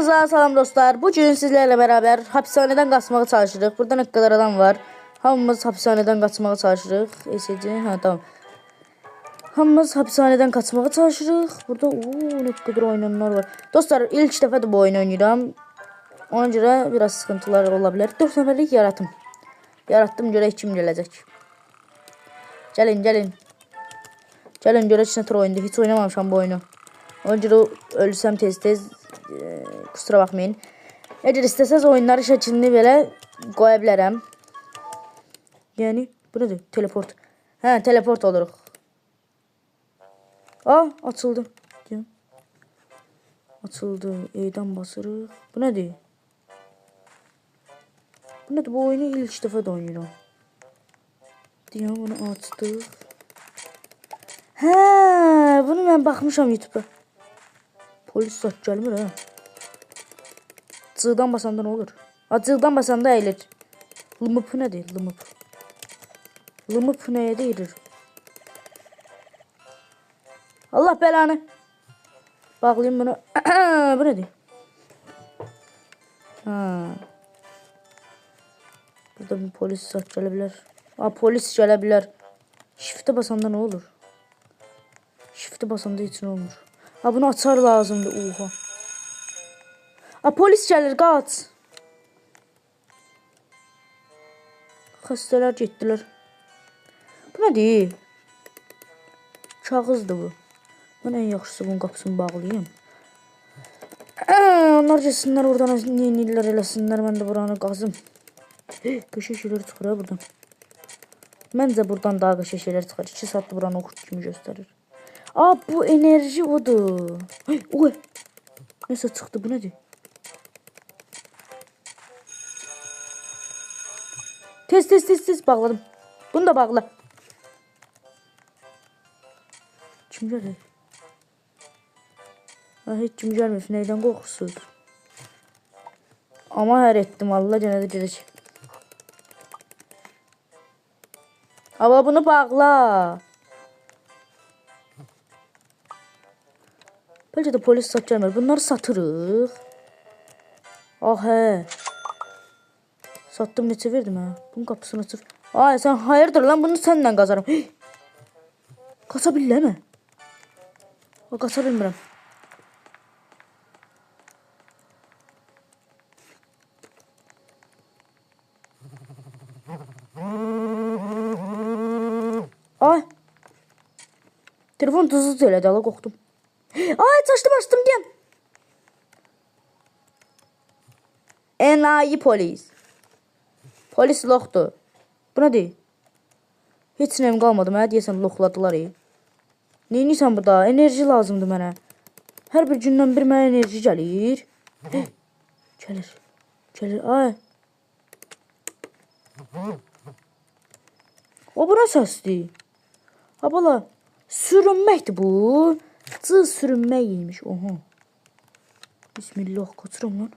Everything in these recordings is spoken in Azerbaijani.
Salam dostlar. Bugün sizlerle beraber hapishaneden kaçmağa çalışırıq. Burada ne kadar adam var. Hamımız hapishaneden kaçmağa çalışırıq. ESC, tamam. Hamımız hapishaneden kaçmağa çalışırıq. Burada ne kadar oynayanlar var. Dostlar ilk dəfə də bu oyunu oynayıram. Ona görə biraz sıkıntılar olabilir. 4 nəfərlik yaratım. Yarattım görək kim gələcək. Gəlin. Gəlin görək nə tür oyundur. Hiç oynamamışam bu oyunu. Ona görə ölsəm tez kusura bakmayın. Eğer isteseniz oyunları şəklini belə qoya bilərəm. Yani bu nedir? Teleport. Teleport oluruq. Açıldı. Açıldı. E'den basırıq. Bu nedir? Bu nedir? Bu oyunu ilk dəfə də oynayıram. Bunu açdıq. Bunu mən baxmışam YouTube'a. Polis saç gəlmir ha. Cığdan basanda ne olur? Cığdan basanda eğilir. Lımıp nedir? Lımıp neye değilir? Allah belanı. Bağlayayım bunu. Bu nedir? Burada bir polis saç gelebilir. Polis gelebilir. Shift'e basanda ne olur? Shift'e basanda için olmuş. Bunu açar lazımdı. Oha. Polis gəlir, qaç. Xəstələr getdilər. Bu nədir? Kağızdır bu. Mən ən yaxşısı bunun qapısını bağlayayım. Onlar geçsinlər oradan neyinirlər eləsinlər. Mən də buranı qazım. Qışa şeylər çıxır ha buradan. Məncə buradan daha qışa şeylər çıxır. 2 saatdır buranı okurt kimi göstərir. Bu enerji odur. Nəsə çıxdı, bu nədir? Tez bağladım. Bunu da bağla. Kim gəlir? Heç kim gəlmir. Neydən qorxursuz? Ama hər etdim. Allah gənə də gedək. Bunu bağla. Bəlkə də polis sat gəlmir. Bunları satırıq. Sattım neçə verdim ha? Bunun qapısını açır. Sen hayırdır lan, bunu səndən qazarım. Qaça bilirəm mi? Qaça bilmirəm. Telefon tuzlu söylədi, ala qorxdum. Açdım deyəm. Enayi polis. Polis loxdur. Bu nədir? Heç nəyim qalmadı mənə, deyəsən loxladılar. Neyinirsən burada? Enerji lazımdır mənə. Hər bir gündən bir mənə enerji gəlir. Gəlir. Bu nə səsdir? Bala, sürünməkdir bu. Cız sürünməkiymiş. Bismillah, qaçıram lan.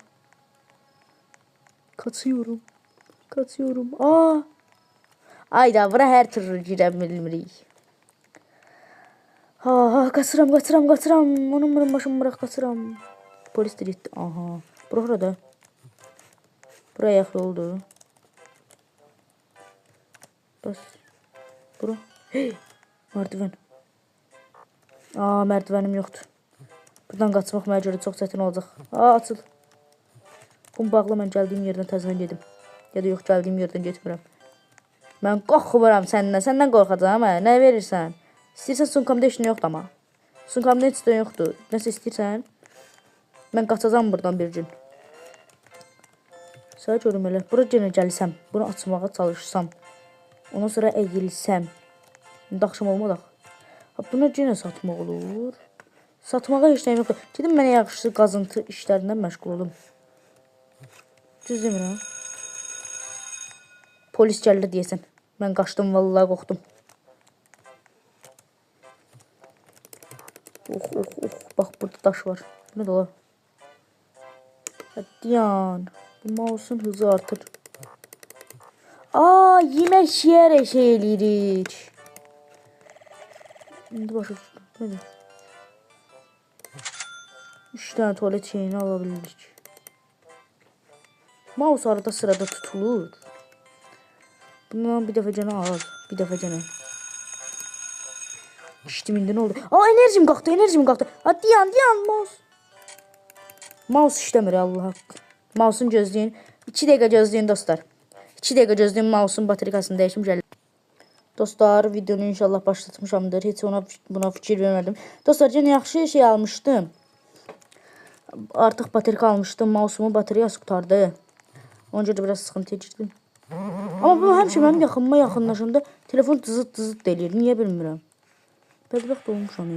Kaçıyorum. Ayda bura her türlü girəm bilmirik. Qaçıram. Onun başımı bırak qaçıram. Polis de gitti. Burada. Buraya yaxın oldu. Bas. Bura. Merdiven. Merdivenim yoktu. Buradan qaçmaq mənə görə çox çətin olacaq. Açıl. Bunu bağla, mən gəldiyim yerdən təzədən gedim. Ya da yox, gəldiyim yerdən getmirəm. Mən qorxmuram səndən qorxacağam. Nə verirsən? İstəyirsən sunkamda heç nə yoxdur ama. Sunkamda heç də yoxdur. Nəsə istəyirsən? Mən qaçacağım buradan bir gün. Sağ görüm elə. Bura yenə gəlsəm, bunu açmağa çalışsam, ondan sonra əyilsəm. İndi axşam olmadaq. Bunu yenə satmaq olur. Satmağa heç nəyim yoxdur. Gedim mənə yaxşı qazıntı işlərindən məşğul olum. Düz demirəm. Polis gəldi deyəsən. Mən qaçdım, vallahi qorxdum. Bax burada daş var. Bu nə də olar? Həddiyan. Bu mouse'un hızı artır. Yemək yiyərək şey eləyirik. İndi başa düşdüm. Nədir? 3 tane tuvalet şeyini alabilirdik. Mouse arada sırada tutulur. Bundan bir dəfə cənə al. Bir dəfə cənə. İştim indi nə oldu? Enerjim qalxdı. Dayan mouse. Mouse işləmir Allah haqqı. Mouse'un gözləyin. 2 dəqiqə gözləyin dostlar. 2 dəqiqə gözləyin, mouse'un batarikasını dəyişim gəlir. Dostlar, videonu inşallah başlatmışamdır. Heç buna fikir vermədim. Dostlar, cən yaxşı şey almışdım. Artıq batarika almışdım. Mouse'umun bataryası qurtardı. Ona görə biraz sıxıntıya girdim. Amma bu həmişə mənim yaxınıma yaxınlaşanda telefon dızıt deyir. Niyə bilmirəm. Bədbəxt olmuşam.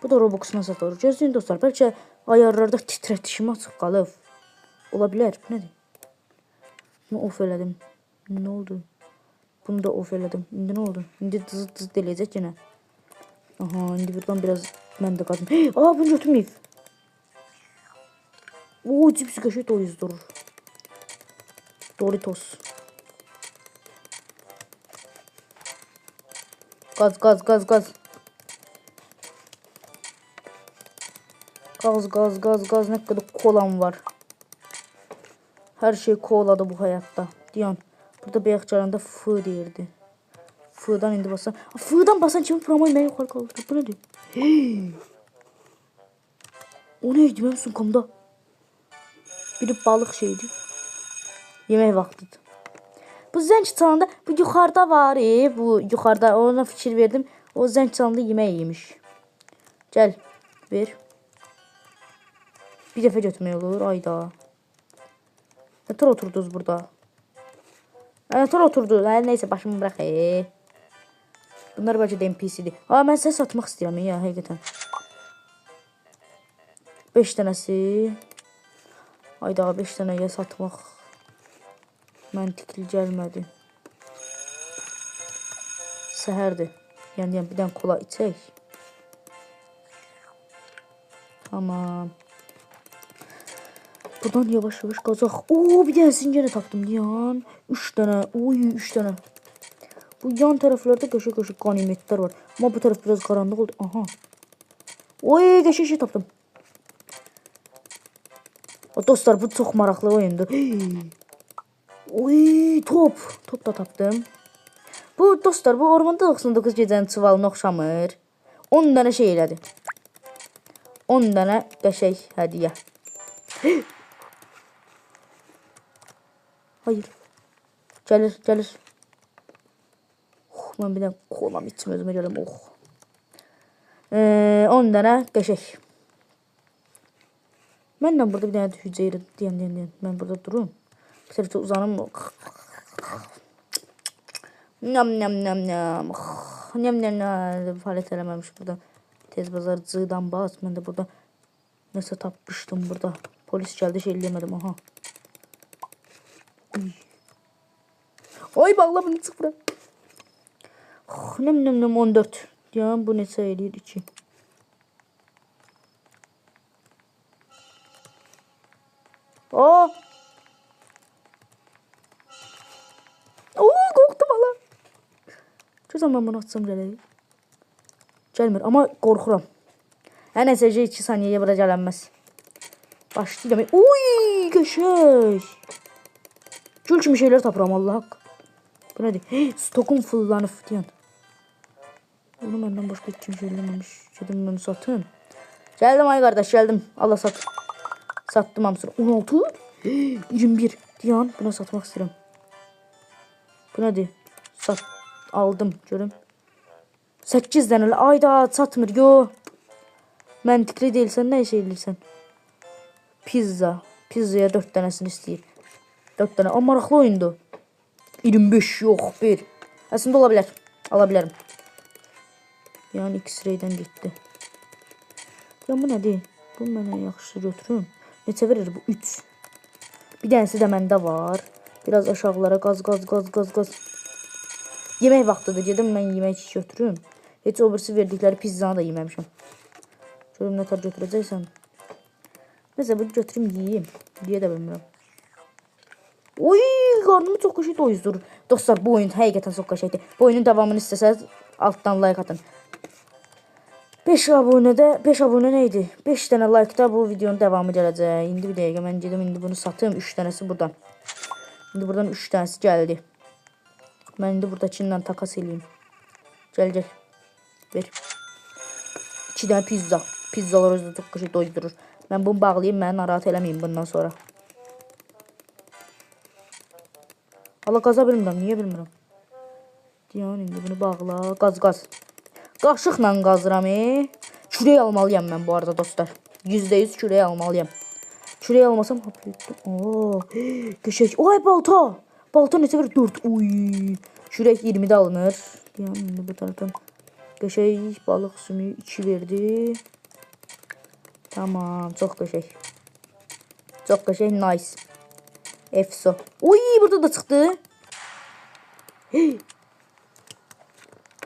Bu da Robux'una satılır. Gözləyin dostlar, bəlkə ayarlarda titrətişim açıq qalıb. Ola bilər. Bu nədir? Bunu off elədim. Nə oldu? Bunu da off elədim. İndi nə oldu? İndi dızıt eləyəcək yenə. Aha, indi buradan biraz mən də qadım. Bunu götürməyib. Cipsi qəşəng doyuz durur. Doritos. Gaz. Gaz. Ne kadar kolam var. Her şey koladı bu hayatta. Diyan. Burada beyakçarında fı deyirdi. Fı'dan indi basan. Fı'dan basan kimin promoyu mən yuxarı qaldırdı. Bu nədir? O neydi benim sunkamda? Biri balık şeydi. Yemək vaxtıdır. Bu zəng çalanda bu yuxarıda var. Bu yuxarıda ona fikir verdim. O zəng çalanda yemək yemiş. Gəl. Ver. Bir dəfə götürmək olur. Ayda. Nətər oturdunuz burada? Nətər oturdunuz? Neyse başımı bırak. Bunlar bəlkə də NPC'dir. Mən səni satmaq istəyirəm ya, həqiqətən. 5 dənəsi. Ayda 5 dənəyə satmaq məntiqli gəlmədi. Səhərdir. Yəni bir dənə kola içək. Tamam. Buradan yavaş qazaq. Bir dənə zincirə tapdım yan. 3 dənə. 3 dənə. Bu yan tərəflərdə qəşəng qanimetlər var. Amma bu tərəf biraz qaranlıq oldu. Aha. Qəşəng şey tapdım. Dostlar, bu çox maraqlı oyundur. Top. Top da tapdım. Bu dostlar, bu ormanda 99 gecənin çuvalına oxşamır. 10 dənə şey elədi. 10 dənə qəşəng hədiyyə. Hayır. Gəlir. Mən bir dənə kolam içim özümə gələm. 10 dənə qəşəng. Məndən burada bir dənə hücrə deyən. Mən burada durum. Bir tərəfdə uzanım. Nam. Fəaliyyət eləməmiş burada. Tez bazar cıdan bas. Mən də burada nəsə tapmışdım burada. Polis gəldi, şey eləmədim. Aha. Bağla bunu çıx bura. Nem 14. Ya bu neçə eləyir 2. Qorxdum ala. Gözəm mən bunu açsam gələyim. Gəlmir, amma qorxuram. Nəsə 2 saniyəyə bura gələnməz. Başlayacağım. Qəşəng. Gül kimi şeyler tapıram Allah haqq. Bu nədir? Stokum fullanıb deyən. Bunu məndən başqa kim söyləməmiş. Gedim bunu satın. Gəldim ay qardaş, gəldim. Allah sat. Sattım hamısını. 16. 21. Deyən, buna satmaq istəyirəm. Bu nədir? Aldım, görüm. 8 dənə. Ayda satmır. Məntiqli deyilsən, nə şey eləyirsən? Pizza. Pizzaya 4 dənəsini istəyir. 4 dənə. Maraqlı oyundu. 25 yox, 1. Əslində ola bilər. Ala bilərəm. Yəni X-ray'dən getdi. Bu nədir? Bu mənə yaxşı götürüm. Neçə verir bu? 3. Bir dənəsi də məndə var. Biraz aşağılara qaz. Yemək vaxtıdır. Gedim mən yemək götürüm. Heç o birisi verdikləri pizzanı da yeməmişəm. Görüm nə tər götürəcəksən. Nəsə bunu götürüm yiyeyim. Yeyə də bilmirəm. Qarnımı çox qəşəng doyuzdurur. Dostlar, bu oyun həqiqətən çox qəşəngdir. Bu oyunun davamını istəsəz altdan like atın. 5 abunədə 5 abunə nə idi? 5 dənə like-da bu videonun davamı gələcək. İndi bir dəqiqə mən gedim indi bunu satım. 3 dənəsi buradan. İndi buradan 3 dənəsi gəldi. Mən indi buradakından takas eləyim. Gəl. Ver. 2 dənə pizza. Pizzalar özü çox qəşəng doydurur. Mən bunu bağlayayım, məni narahat eləməyin bundan sonra. Hala qaza bilmirəm, niyə bilmirəm? Deyən indi bunu bağla. Qaz. Qaşıqla qazıram. Kürək almalıyam mən bu arada dostlar. %100 kürək almalıyam. Kürək almasam Oo, qəşəng. Ay balta. Balta neçə bir 4. Uy. Kürək 20-də alınır. Deyən indi bu tərəfdən qəşəng balıq sümüyü 2 verdi. Tamam, çox qəşəng. Çox qəşəng, nice. Efso. Uy, burada da çıxdı.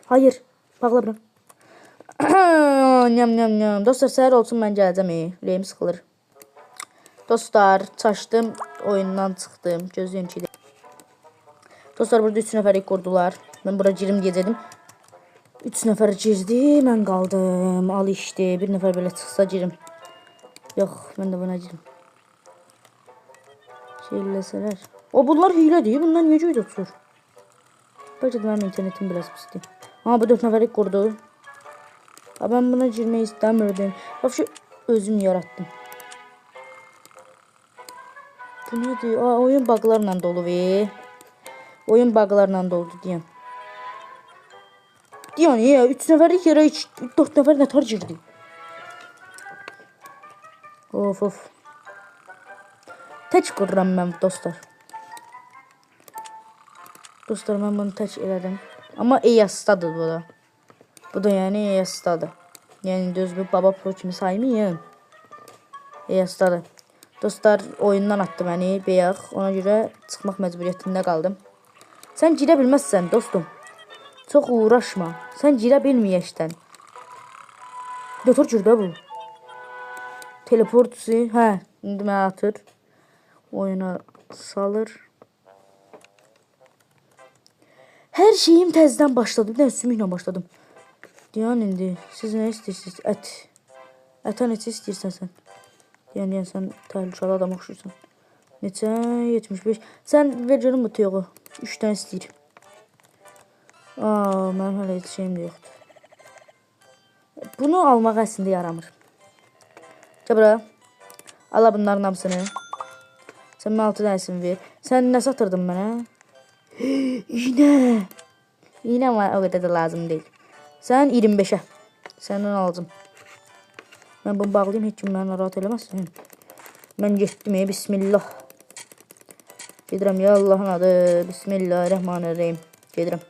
Hayır, bağla bunu. Nyam. Dostlar, səhər olsun mən gələcəm. Ürəyim sıxılır. Dostlar, çaşdım, oyundan çıxdım. Gözləyim ki. Dostlar, burada 3 nəfərik qurdular. Mən bura girim deyəcədim. 3 nəfər girdi, mən qaldım. Al işte, bir nəfər belə çıxsa girim. Yox, mən də buna girim. Şeyləsələr. O, bunlar hilədir. Bunlar niyə göydə tutur? Bəlkə də mənim internetim biraz pisdir. Ha, bu 4 nəfərik qurdu. Ha, mən buna girmək istəmirdim. Vəbşi, özüm yarattım. Bu nədir? Aa, oyun buglarla dolu ve. Oyun buglarla doldu deyən. Deyən, 3 nəfərlik yerə 4 nəfər nətər girdi? Of. Tək qururam mən dostlar. Dostlar, mən bunu tək elədim. Amma EAS-dadır bu da. Bu da yəni EAS-dadır. Yəni düz bir baba pro kimi saymayın. EAS-dadır. Dostlar, oyundan attı məni bəyək. Ona görə çıxmaq məcburiyyətində qaldım. Sən girə bilməzsən dostum. Çox uğraşma. Sən girə bilməyəşdən. Götür girdə bu. Teleportusu. Hə, indi mənə atır. Oyuna salır. Hər şeyim təzədən başladı. Bir dənə sümüklə başladım. Deyən indi, siz nə istəyirsiniz? Ət. Ətə neçə istəyirsən sən? Deyən sən təhlükəli adam oxşuyursan. Neçə? 75. Sən ver görüm bu toyuğu. 3 dənə istəyir. Mənim hələ heç şeyim də yoxdur. Bunu almaq əslində yaramır. Gəl bura. Ala bunların hamısını. Sən mənə 6 dənəsini ver. Sən nə satırdın mənə? İğnə. İğnə ama o qədər də lazım deyil. Sən 25'ə. Səndən alacağım. Mən bunu bağlayayım, heç kim mənə rahat eləməsin. Mən getdim, bismillah. Gedirəm, ya Allahın adı. Bismillahirrahmanirrahim. Gedirəm.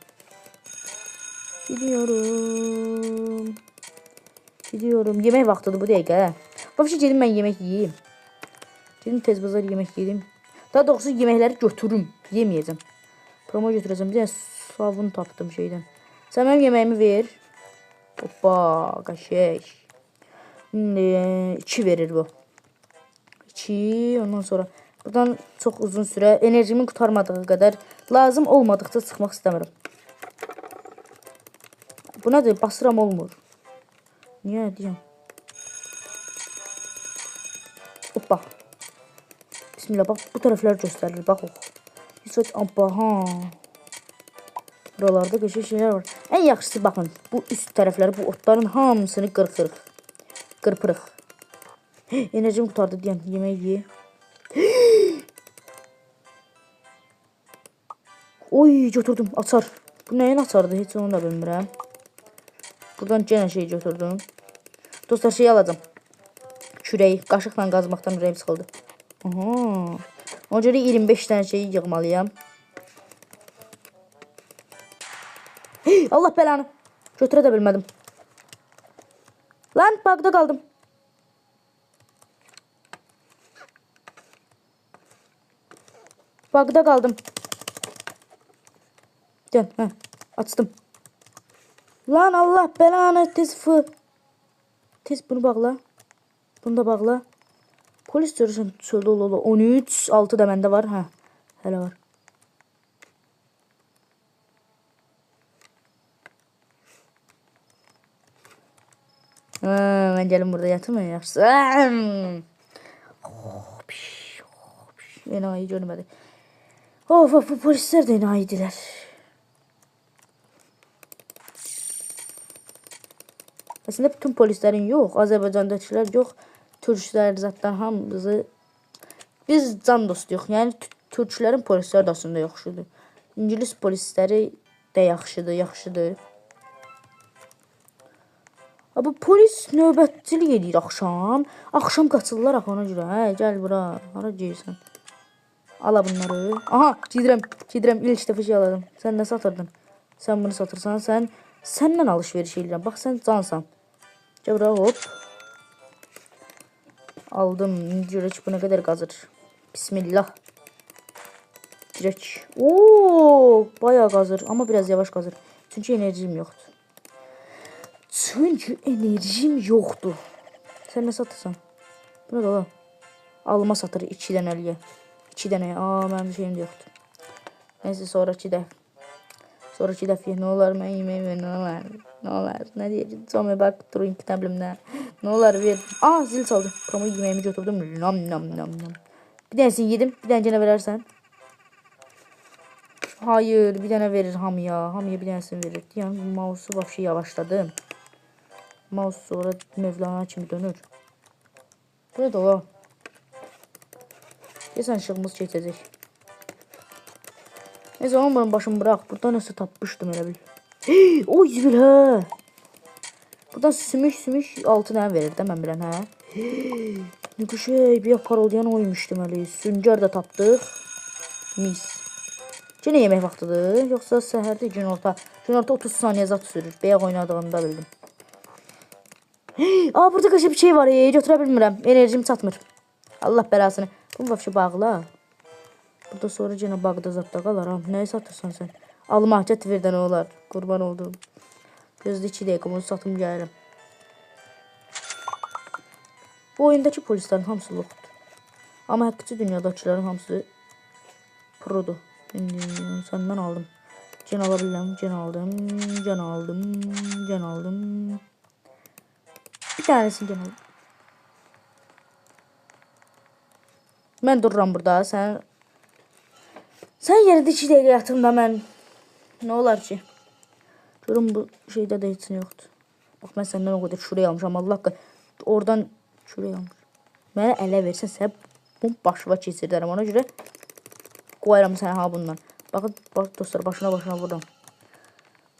Gidiyorum. Yemək vaxtıdır bu dəqiqə. Vəbşi gedim mən yemək yiyeyim. Gedim tez bazar yemək yiyeyim. Daha doğrusu yeməkləri götürürüm. Yeməyəcəm. Promo götürəcəm. Bir dənə savun tapdım şeydən. Sən mənim yeməyimi ver. Hoppa, qəşəng. 2 verir bu. 2, ondan sonra buradan çox uzun sürə enerjimin qutarmadığı qədər lazım olmadıqca çıxmaq istəmirəm. Bu nədir? Basıram olmur. Niyə deyəm? Hoppa. Bismillah, bax bu tərəflər göstərilir, bax ox. Heç ha. Buralarda qəşəng şeylər var. Ən yaxşısı baxın, bu üst tərəfləri, bu otların hamısını qırpırıq. Enerjim qutardı deyəm, yemək ye. Oy, götürdüm, açar. Bu nəyin açardı, heç onu da bilmirəm. Buradan yenə şey götürdüm. Dostlar, şey alacağım. Kürək, qaşıqla qazmaqdan ürəyim sıxıldı. Ona görə 25 dənə şeyi yığmalıyam. Allah belanı. Götürə də bilmədim. Lan, bug'da qaldım. Bug'da qaldım. Gel, açdım. Lan Allah belanı, tez fı. Tez bunu bağla. Bunu da bağla. Polis görürsən, çöldə ola. 13, 6 da məndə var. Hələ var. Ben gelin burada yatım mı yaxşı? Enayi görmədi. Of bu polislər də enayidirlər. Aslında bütün polislərin yox, Azərbaycandakılar yox, türklər zətdən hamımızı biz can dostuyuq. Yəni türklərin polisləri də aslında yaxşıdır. İngilis polisləri də yaxşıdır. Bu polis növbətçilik edir axşam. Axşam qaçırlar axı ona görə. Hə, gəl bura. Hara gəlirsən? Ala bunları. Aha, gedirəm. İlk dəfə şey aladım. Sən nə satırdın? Sən bunu satırsan, səndən alış-veriş edirəm. Bax sən cansan. Gəl bura, hop. Aldım. İndi görək bu nə qədər qazır. Bismillah. Dirək. Oo, bayağı qazır, amma biraz yavaş qazır. Çünki enerjim yoxdur. Sən nə satırsan? Bu nə da la? Alma satır 2 dənəliyə. 2 dənəyə. Mənim şeyim də yoxdur. Neyse sonraki dəfə nə olar mən yeməyi nə olar? Nə deyəcək? Sonra bax durun ki təblimdə. Nə olar ver. Zil çaldı. Promo yeməyimi götürdüm. Nam. Bir dənəsini yedim. Bir dənə verərsən. Hayır, bir dənə verir hamıya. Hamıya bir dənəsini verir. Yəni mouse'u vəbşi yavaşladım. Mouse sonra Mevlana kimi dönür. Burada o. Deyəsən işığımız keçəcək. Neyse onun bunun başını bırak. Burada nəsə tapmışdım elə bil. Oy zibir hə. Buradan sümük 6 dənə verir də mən bilən hə. Ne bu şey bir paroldayan oymuş deməli. Süngər də tapdıq. Mis. Yenə yemək vaxtıdır. Yoxsa səhərdə günorta 30 saniyə zat sürür. Bəyək oynadığımda bildim. Burada qaşa bir şey var. Götürə bilmirəm. Enerjim çatmır. Allah bəlasını. Bunu vəbşi bağla. Burada sonra yenə bağda zatda qalaram. Nəyi satırsan sən? Alma get ver də nə olar. Qurban oldum. Gözdə 2 dəqiqə bunu satım gəlirim. Bu oyundakı polislərin hamısı loxdur. Amma həqiqi dünyadakilərin hamısı produr. Səndən aldım. Can ala bilirəm. Can aldım. Bir tanesini can aldım. Mən dururam burada. Sən yerdə 2 dəqiqə yatım da mən. Nə olar ki? Görüm bu şeydə də heç nə yoxdur. Bax mən səndən o qədər şuraya almışam. Allah haqqı. Oradan şuraya almışam. Mənə ələ versən sən bu başıva keçirdərəm. Ona görə qoyaram sənə ha bundan. Baxın dostlar başına vururam.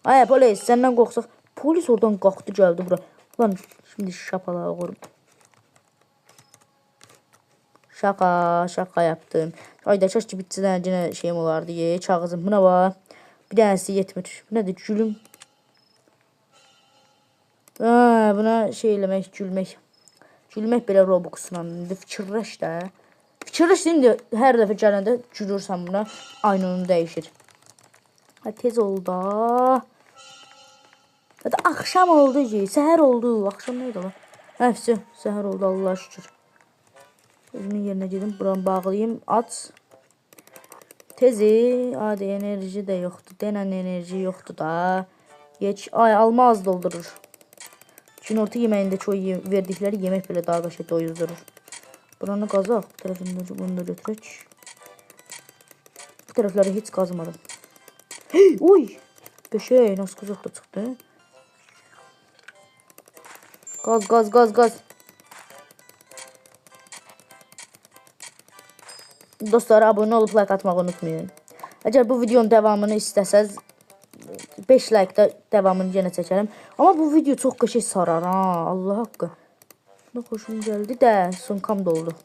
Ay polis səndən qorxsaq. Polis oradan qalxdı gəldi bura. Lan şimdi şapalağa vururum. Şaka yaptım. Ayda kaç ki bitçidən yenə şeyim olardı. Çağızım. Buna var. Bir dənəsi yetmir. Bu nədir? Gülüm. Buna şey eləmək, gülmək. Gülmək belə Robux'la. Fikirləş də. Fikirləş indi hər dəfə gələndə gülürsən buna. Aynı onu dəyişir. Tez oldu da. Axşam oldu ki. Səhər oldu. Axşam nə idi lan? Həfsi. Səhər oldu Allah'a şükür. Özümün yerinə gedim. Buranı bağlayayım. Aç. Tezi. Hadi enerji də yoxdur. Denən enerji yoxdur da. Geç. Ay alma az doldurur. Günorta yeməyindəki o verdikləri yemək belə daha qaşıq doyuzdurur. Buranı qazaq. Bu tərəfindən bunu da götürək. Bu tərəfləri heç qazmadım. Oy. Beşey. Nasıl qızıq da çıxdı. Qaz. Dostlar abone olup like atmağı unutmayın. Əgər bu videonun devamını istəsəz 5 like-da devamını yenə çəkərəm. Amma bu video çox qəşəng sarar ha. Allah haqqı. Nə xoşum gəldi də sunkam doldu.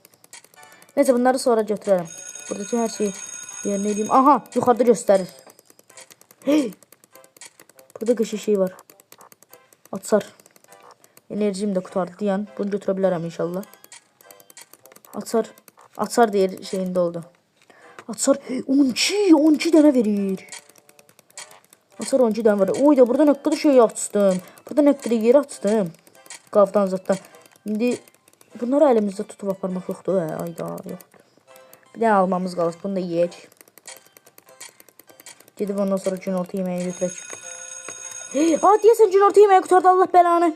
Neyse bunları sonra götürərəm. Buradakı hər şeyi yerinə edeyim. Aha yuxarıda göstərir. Burada qəşəng şey var. Atsar. Enerjim də qutardı deyən. Bunu götürə bilərəm inşallah. Atsar deyir şeyində oldu. Atsar 12 dənə verir. Atsar 12 dənə verir. Oy da burada nə qədər şey açdım. Burada nə qədər yer açdım. Qavdan zatdan. İndi bunları əlimizdə tutub aparmaq yoxdur. Ayda yoxdur. Bir dənə almamız qalır. Bunu da yeyək. Gedib ondan sonra günorta yeməyi götürək. Deyəsən günorta yeməyi qutardı Allah bəlanı.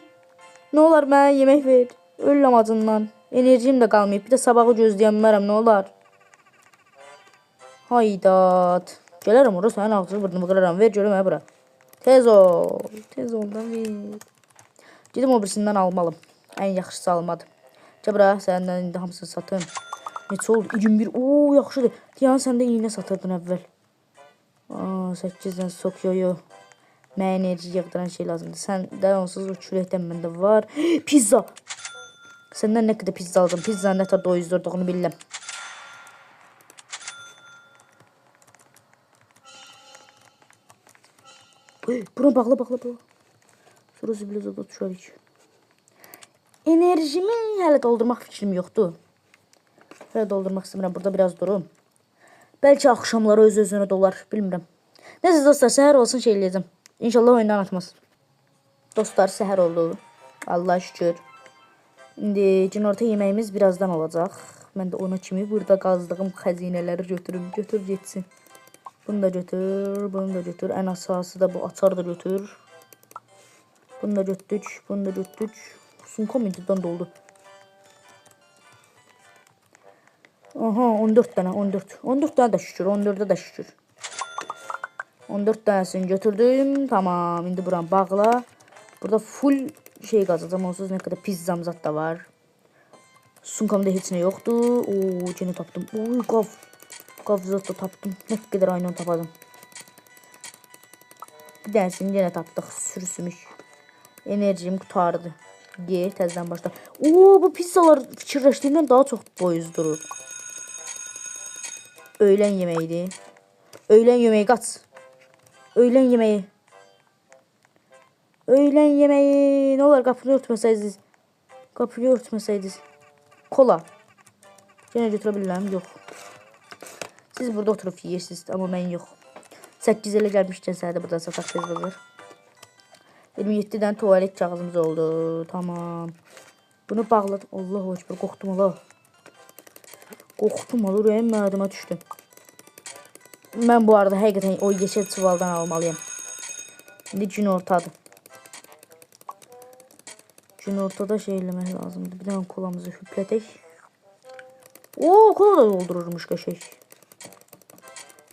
Ne olar mənə yemək ver. Ölürəm acından. Enerjim də qalmayıb. Bir də sabahı gözləyənmərəm, nə olar? Haydat. Gələrəm ora sənin ağzını burnumu qıraram. Ver görüm mənə bura. Tez ol. Tez ol da ver. Gedim o birisindən almalım. Ən yaxşısı almadı. Gəl bura, səndən indi hamısını satın. Neçə oldu? 21. Oo, yaxşıdır. Deyən sən də iynə satırdın əvvəl. 8-dən sok yo. Mənə enerji yığdıran şey lazımdır. Sən də onsuz o küləkdən məndə var. Pizza. Səndən nə qədər pizza aldım. Pizzanın nə tər doyuzdurduğunu bilirəm. Buna bağla. Sonra zibilizada düşərik. Enerjimi hələ doldurmaq fikrim yoxdur. Hələ doldurmaq istəmirəm. Burada biraz durum. Bəlkə axşamları öz-özünə dolar. Bilmirəm. Nəsə dostlar, səhər olsun şey eləyəcəm. İnşallah oyundan atmaz. Dostlar, səhər oldu. Allah şükür. İndi günorta yeməyimiz birazdan olacaq. Mən də ona kimi burada qazdığım xəzinələri götürüm. Götür getsin. Bunu da götür. Bunu da götür. Ən əsası da bu açar da götür. Bunu da götürdük. Bunu da götürdük. Sunkam intizdan doldu. Aha, 14 dənə, 14. 14 dənə də şükür, 14'də də şükür. 14 dənəsini götürdüm. Tamam, indi buranı bağla. Burada full şey qazacağım. Onsuz nə qədər pizzam zat da var. Sunkamda heç nə yoxdur. Oo, gene tapdım. Oy, qav. Qav zat da tapdım. Nə qədər aynen tapadım. Bir dənəsini yenə tapdıq. Sürüsümük. Enerjim qutardı. Yer, təzədən başla. Oo, bu pizzalar fikirləşdiyimdən daha çox boyuz durur. Öğlen yemeğiydi. Öğlen yemeği kaç. Öğlen yemeği. Öğlen yemeği. Ne olur kapıyı örtmeseydiniz. Kapıyı örtmeseydiniz. Kola. Gene götürebilirim. Yok. Siz burada oturup yiyirsiniz ama ben yok. 8 ile gelmişken səhərdə burada satak tez olur. 27 dənə tuvalet kağızımız oldu. Tamam. Bunu bağladım. Allahu ekber, qorxdum Allah. Qorxdum Allah, ürəyim mədəmə düşdü. Mən bu arada həqiqətən o yeşil çuvaldan almalıyım. İndi gün ortadır. Gün ortada şey eləmək lazımdır. Bir dənə kolamızı hüplədək. Oo, kola da doldururmuş qəşək.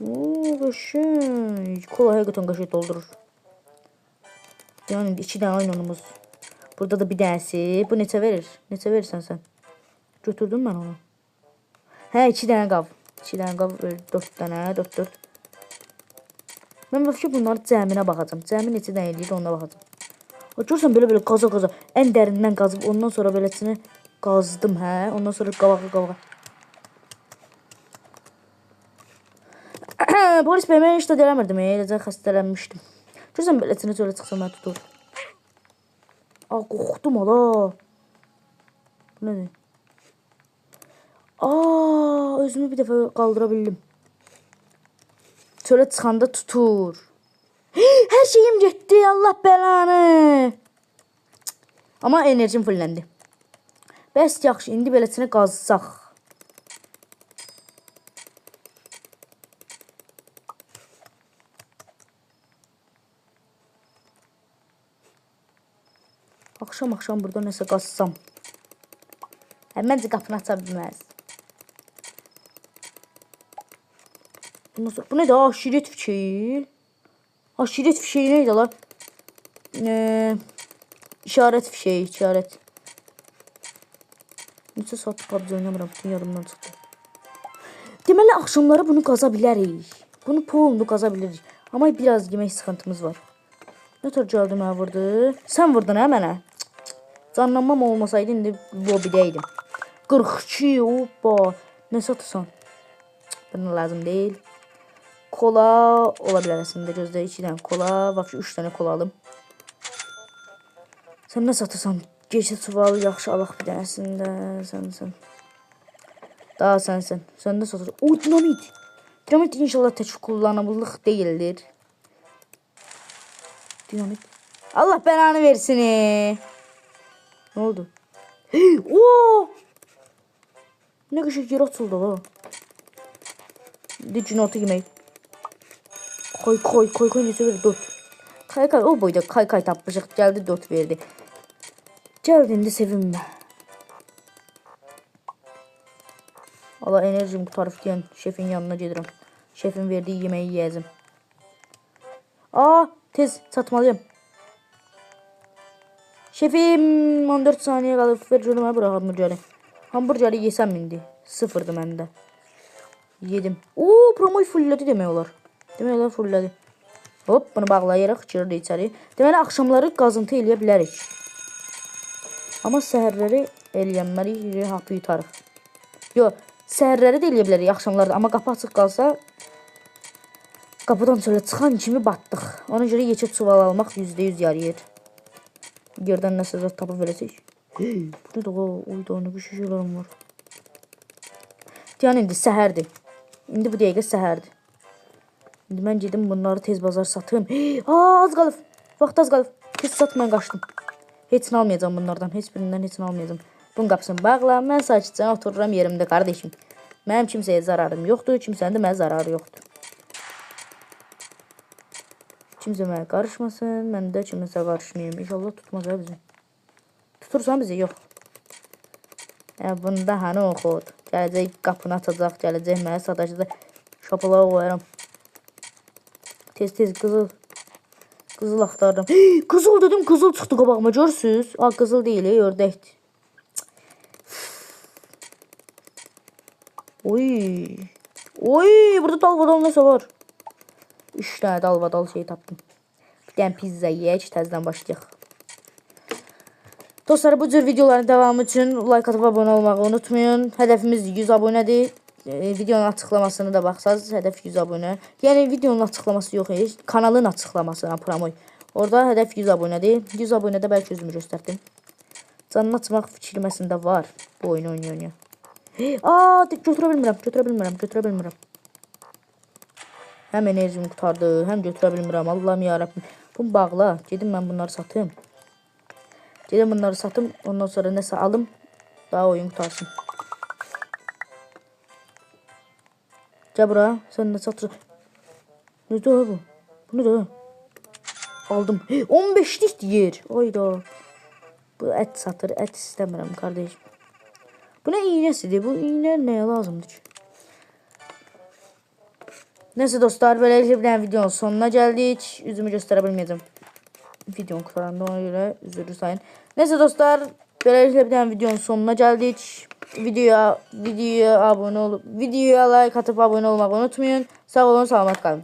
Oo, qəşək. Kola həqiqətən qəşək doldurur. Yəni 2 dənə aynonumuz. Burada da bir dənəsi. Bu neçə verir? Neçə verirsən sən? Götürdüm mən onu. Hə, 2 dənə qav. 2 dənə qav verir. 4 dənə. 4. Mən vəbki bunları cəminə baxacam. Cəmi neçə dənə eləyir ona baxacam. Görürsən belə qaza. Ən dərindən qazıb. Ondan sonra beləsini qazdım, hə. Ondan sonra qavağa. Polis bəy, mən heç də eləmirdim. Eləcə xəstələnmişdim. Görürsən beləsini çölə çıxsam mən tutur. Qorxdum ala. Bu nədir? Özümü bir dəfə qaldıra bildim. Çölə çıxanda tutur. Hər şeyim getdi, Allah bəlanı. Amma enerjim fulləndi. Bəs yaxşı, indi beləsini qazsaq. Axşam burada nəsə qazsam. Məncə qapını aça bilməz. Bu nədir? Aşiret fişeyi. Aşiret fişeyi neydi lan? İşaret fişeyi, işaret. Neçə saat PUBG oynamıram, bütün yadımdan çıxdı. Deməli, axşamları bunu qaza bilərik. Bunu pulunu qaza bilirik. Amma biraz yemək sıxıntımız var. Nə tər gəldi mənə vurdu? Sən vurdun hə mənə? Canlanmam olmasaydı indi lobidəydim. 42, hoppa. Nə satırsan? Buna lazım deyil. Kola ola bilər əslində, gözdə 2 dənə kola, vəbki 3 dənə kola alım. Sən nə satırsan? Geçə çuval yaxşı alaq bir dənəsində. Sən. Daha sənsən. Sən nə satırsan? O, dinamit. Dinamit inşallah tək kullanımlıq deyildir. Dinamit. Allah belanı versin. Ne oldu? Oo! Ne kadar yer atıldı la. Dicin orta yemeği. Koy neyse ver 4. Kay o boyda kay tapmışıq. Geldi 4 verdi. Geldi indi sevinme. Allah enerjim qutarıb deyən şefin yanına gedirəm. Şefin verdiyi yeməyi yiyəcəm. Aa, tez çatmalıyım. Şefim 14 saniye qalıb. Ver görümə bura hamburgeri. Hamburgeri yesəm indi. Sıfırdı məndə. Yedim. Oo, promoy fulllədi demək olar. Demək olar fulllədi. Hop, bunu bağlayırıq, girdi içəri. Deməli, axşamları qazıntı eləyə bilərik. Amma səhərləri eləyənməli hapı yutarıq. Yox, səhərləri də eləyə bilərik, axşamlarda. Amma qapı açıq qalsa, qapıdan çölə çıxan kimi batdıq. Ona görə yekə çuval almaq %100 yarayır. Yerdən nəsə zat tapıb verəcək. Bu da oyda ne bir şeylerim var. Yəni indi səhərdir. İndi bu dəqiqə səhərdir. İndi mən gedim bunları tez bazar satım. Aa, az qalıb. Vaxt az qalıb. Tez satmayan qaçdım. Heç nə almayacağım bunlardan. Heç birindən heç nə almayacağım. Bunun qapısını bağla. Mən sakitcə otururam yerimdə qardaşım. Mənim kimsəyə zararım yoxdur. Kimsənin də mənə zararı yoxdur. Kimsə mənə qarışmasın. Mən də kimsə qarışmayayım. İnşallah tutmaz ha bizi. Tutursan bizi yox. Bunda hani oxud. Gələcək qapını açacaq. Gələcək mənə satacaq. Şapalağa qoyaram. Tez tez qızıl axtardım. Qızıl dedim, qızıl çıxdı qabağıma, görürsüz? Aa, qızıl deyil, ördəkdir. Oy. Oy, burada dalbadal nəsə var. 3 dənə dalbadal şey tapdım. Bir dənə pizza yeyək, təzədən başlayaq. Dostlar, bu cür videoların devamı üçün like atıp abone olmağı unutmayın. Hədəfimiz 100 abonədir. Videonun açıqlamasını da baxsaz, hədəf 100 abunə. Yəni videonun açıqlaması yox, kanalın açıqlaması, promoy. Orada hədəf 100 abunədir. 100 abunədə bəlkə özümü göstərdim. Canını açmaq fikirməsində var bu oyunu oynaya. Aa, götürə bilmirəm. Həm enerjim qutardı, həm götürə bilmirəm. Allahım yarabbim. Bunu bağla. Gedim mən bunları satım. Ondan sonra nəsə alım. Daha oyun qutarsın. Gəl bura, sən nə satırsan? Nədir bu? Bu nədir? Aldım. 15'lik deyir. Oyda. Bu ət satır. Ət istəmirəm kardeşim. Bu nə iğnəsidir? Bu iğnə nəyə lazımdır ki? Neyse dostlar, böylelikle bir tane videonun sonuna geldik. Yüzümü göstərə bilməyəcəm. Videonun qurtaranda ona görə üzürü sayın. Neyse dostlar, böylelikle bir tane videonun sonuna geldik. Videoya like atıp abone olmayı unutmayın. Sağ olun, selamat kalın.